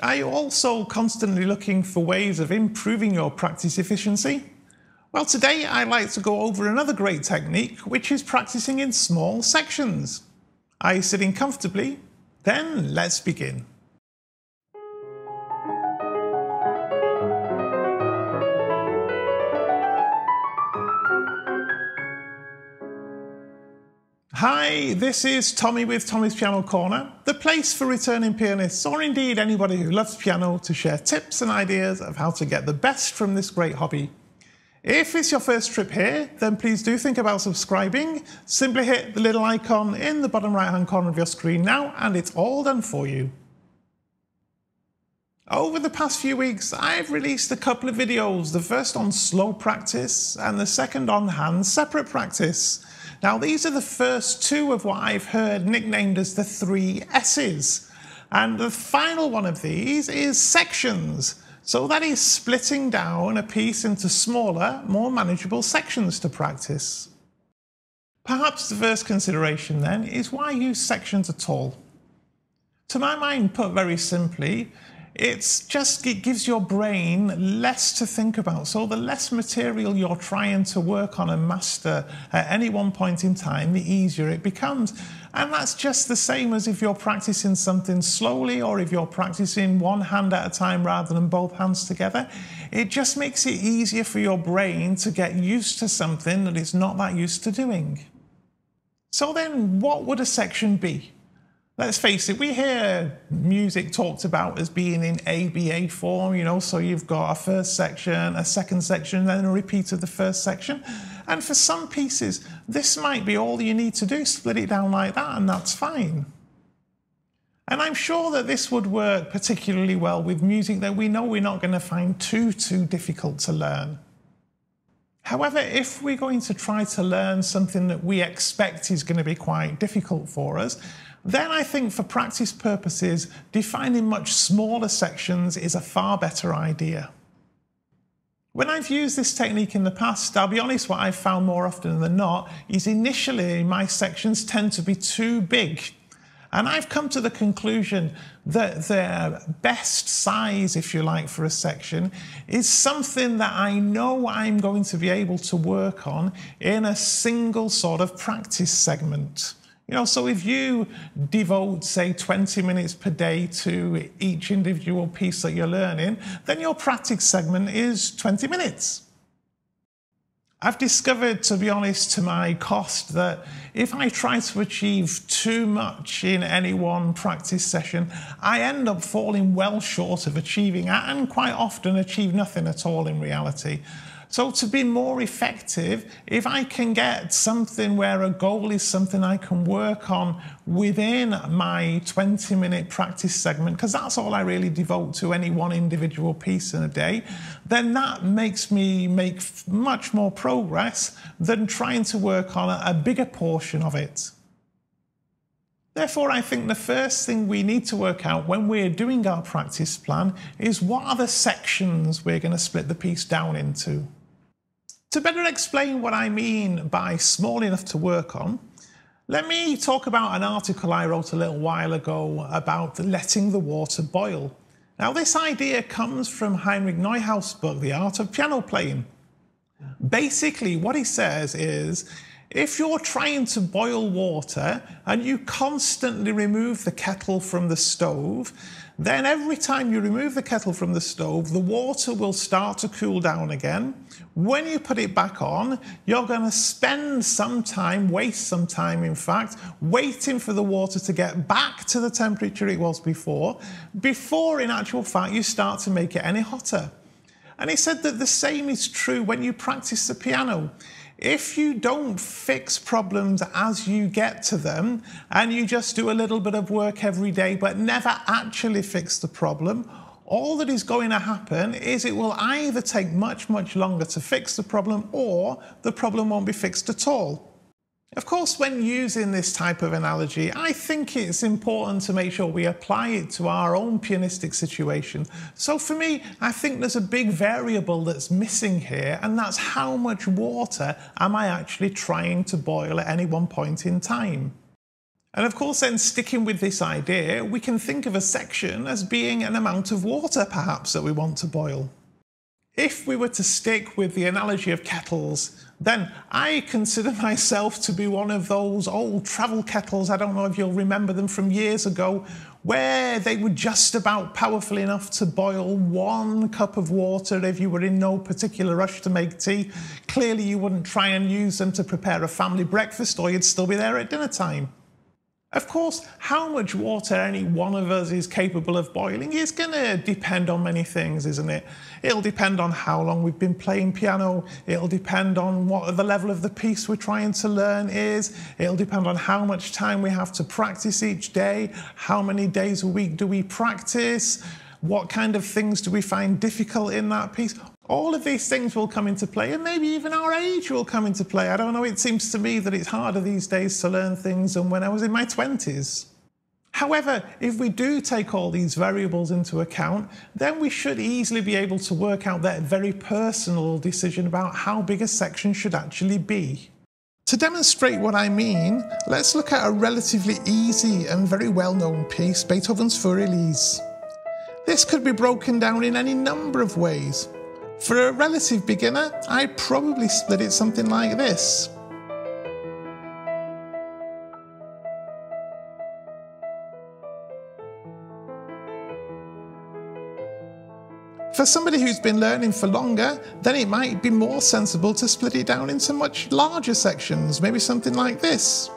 Are you also constantly looking for ways of improving your practice efficiency? Well, today I'd like to go over another great technique, which is practicing in small sections. Are you sitting comfortably? Then let's begin. Hi, this is Tommy with Tommy's Piano Corner, the place for returning pianists, or indeed anybody who loves piano, to share tips and ideas of how to get the best from this great hobby. If it's your first trip here, then please do think about subscribing. Simply hit the little icon in the bottom right hand corner of your screen now, and it's all done for you. Over the past few weeks, I've released a couple of videos, the first on slow practice and the second on hand separate practice. Now, these are the first two of what I've heard nicknamed as the 3 S's. And the final one of these is sections. So that is splitting down a piece into smaller, more manageable sections to practice. Perhaps the first consideration then is why use sections at all? To my mind, put very simply, it gives your brain less to think about. So the less material you're trying to work on and master at any one point in time, the easier it becomes. And that's just the same as if you're practicing something slowly, or if you're practicing one hand at a time rather than both hands together. It just makes it easier for your brain to get used to something that it's not that used to doing. So then, what would a section be? Let's face it, we hear music talked about as being in ABA form, so you've got a first section, a second section, then a repeat of the first section. And for some pieces, this might be all you need to do, split it down like that, and that's fine. And I'm sure that this would work particularly well with music that we know we're not going to find too difficult to learn. However, if we're going to try to learn something that we expect is going to be quite difficult for us, then I think for practice purposes, defining much smaller sections is a far better idea. When I've used this technique in the past, I'll be honest, what I've found more often than not is initially my sections tend to be too big. And I've come to the conclusion that the best size, if you like, for a section is something that I know I'm going to be able to work on in a single sort of practice segment. So if you devote, say, 20 minutes per day to each individual piece that you're learning, then your practice segment is 20 minutes. I've discovered, to be honest, to my cost, that if I try to achieve too much in any one practice session, I end up falling well short of achieving that, and quite often achieve nothing at all in reality. So to be more effective, if I can get something where a goal is something I can work on within my 20-minute practice segment, because that's all I really devote to any one individual piece in a day, then that makes me make much more progress than trying to work on a bigger portion of it. Therefore, I think the first thing we need to work out when we're doing our practice plan is what are the sections we're going to split the piece down into. To better explain what I mean by small enough to work on, let me talk about an article I wrote a little while ago about letting the water boil. Now, this idea comes from Heinrich Neuhaus's book, The Art of Piano Playing. Basically, what he says is, if you're trying to boil water and you constantly remove the kettle from the stove, then every time you remove the kettle from the stove, the water will start to cool down again. When you put it back on, you're going to spend some time, waste some time in fact, waiting for the water to get back to the temperature it was before in actual fact you start to make it any hotter. And he said that the same is true when you practice the piano. If you don't fix problems as you get to them, and you just do a little bit of work every day but never actually fix the problem, all that is going to happen is it will either take much longer to fix the problem, or the problem won't be fixed at all. Of course, when using this type of analogy, I think it's important to make sure we apply it to our own pianistic situation. So for me, I think there's a big variable that's missing here, and that's how much water am I actually trying to boil at any one point in time. And of course, then sticking with this idea, we can think of a section as being an amount of water perhaps that we want to boil. If we were to stick with the analogy of kettles, then I consider myself to be one of those old travel kettles. I don't know if you'll remember them from years ago, where they were just about powerful enough to boil 1 cup of water if you were in no particular rush to make tea. Clearly you wouldn't try and use them to prepare a family breakfast, or you'd still be there at dinner time. Of course, how much water any one of us is capable of boiling is going to depend on many things, isn't it? It'll depend on how long we've been playing piano. It'll depend on what the level of the piece we're trying to learn is. It'll depend on how much time we have to practice each day. How many days a week do we practice? What kind of things do we find difficult in that piece? All of these things will come into play, and maybe even our age will come into play. I don't know, it seems to me that it's harder these days to learn things than when I was in my 20s. However, if we do take all these variables into account, then we should easily be able to work out that very personal decision about how big a section should actually be. To demonstrate what I mean, let's look at a relatively easy and very well-known piece, Beethoven's Feuerlied. This could be broken down in any number of ways. For a relative beginner, I'd probably split it something like this. For somebody who's been learning for longer, then it might be more sensible to split it down into much larger sections, maybe something like this.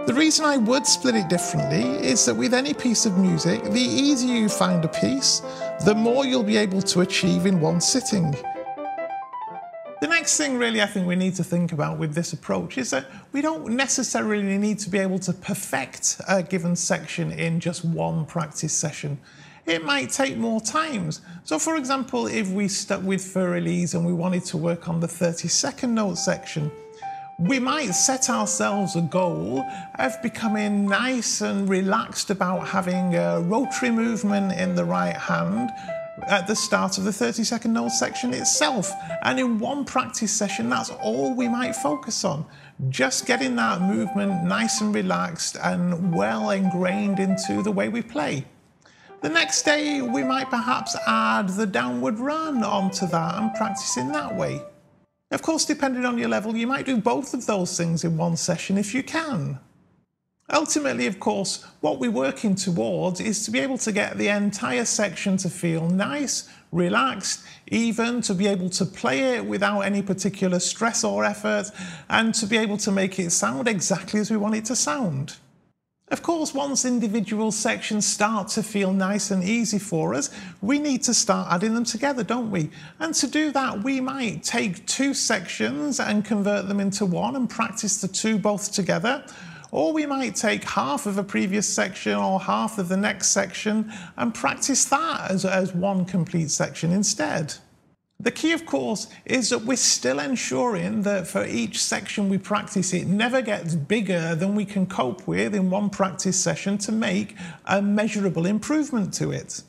The reason I would split it differently is that with any piece of music, the easier you find a piece, the more you'll be able to achieve in one sitting. The next thing really I think we need to think about with this approach is that we don't necessarily need to be able to perfect a given section in just one practice session. It might take more times. So for example, if we stuck with Feuerlied and we wanted to work on the 32nd note section, we might set ourselves a goal of becoming nice and relaxed about having a rotary movement in the right hand at the start of the 32nd note section itself. And in one practice session, that's all we might focus on. Just getting that movement nice and relaxed and well ingrained into the way we play. The next day, we might perhaps add the downward run onto that and practice in that way. Of course, depending on your level, you might do both of those things in one session if you can. Ultimately, of course, what we're working towards is to be able to get the entire section to feel nice, relaxed, even to be able to play it without any particular stress or effort, and to be able to make it sound exactly as we want it to sound. Of course, once individual sections start to feel nice and easy for us, we need to start adding them together, don't we? And to do that, we might take 2 sections and convert them into one and practice the 2 both together. Or we might take half of a previous section or half of the next section and practice that as one complete section instead. The key, of course, is that we're still ensuring that for each section we practice, it never gets bigger than we can cope with in one practice session to make a measurable improvement to it.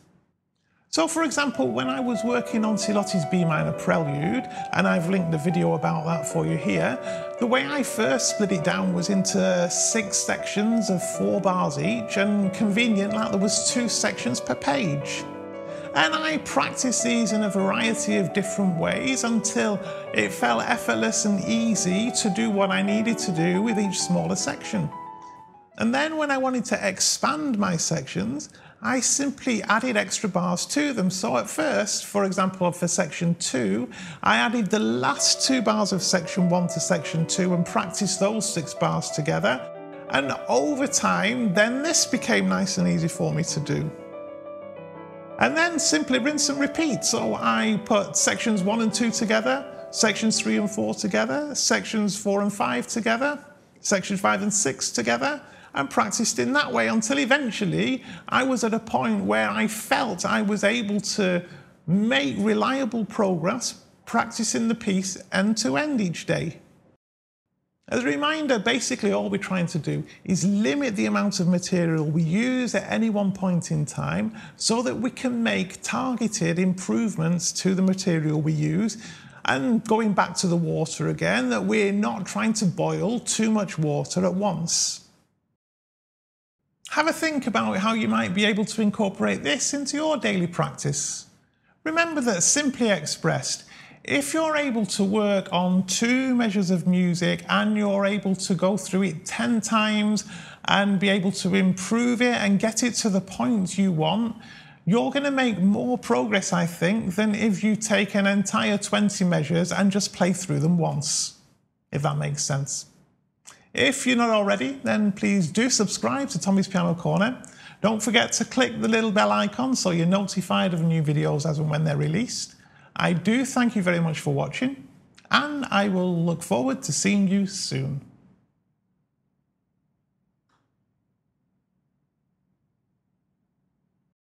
So, for example, when I was working on Silotti's B minor prelude, and I've linked a video about that for you here, the way I first split it down was into 6 sections of 4 bars each, and convenient that there was 2 sections per page. And I practiced these in a variety of different ways until it felt effortless and easy to do what I needed to do with each smaller section. And then when I wanted to expand my sections, I simply added extra bars to them. So at first, for example, for section 2, I added the last 2 bars of section 1 to section 2 and practiced those 6 bars together. And over time, then this became nice and easy for me to do. And then simply rinse and repeat. So I put sections 1 and 2 together, sections 3 and 4 together, sections 4 and 5 together, sections 5 and 6 together, and practiced in that way until eventually I was at a point where I felt I was able to make reliable progress practicing the piece end to end each day. As a reminder, basically all we're trying to do is limit the amount of material we use at any one point in time so that we can make targeted improvements to the material we use. And going back to the water again, that we're not trying to boil too much water at once. have a think about how you might be able to incorporate this into your daily practice. Remember that, simply expressed, if you're able to work on 2 measures of music and you're able to go through it 10 times and be able to improve it and get it to the point you want, you're going to make more progress, I think, than if you take an entire 20 measures and just play through them once, if that makes sense. If you're not already, then please do subscribe to Tommy's Piano Corner. Don't forget to click the little bell icon so you're notified of new videos as and when they're released. I do thank you very much for watching, and I will look forward to seeing you soon.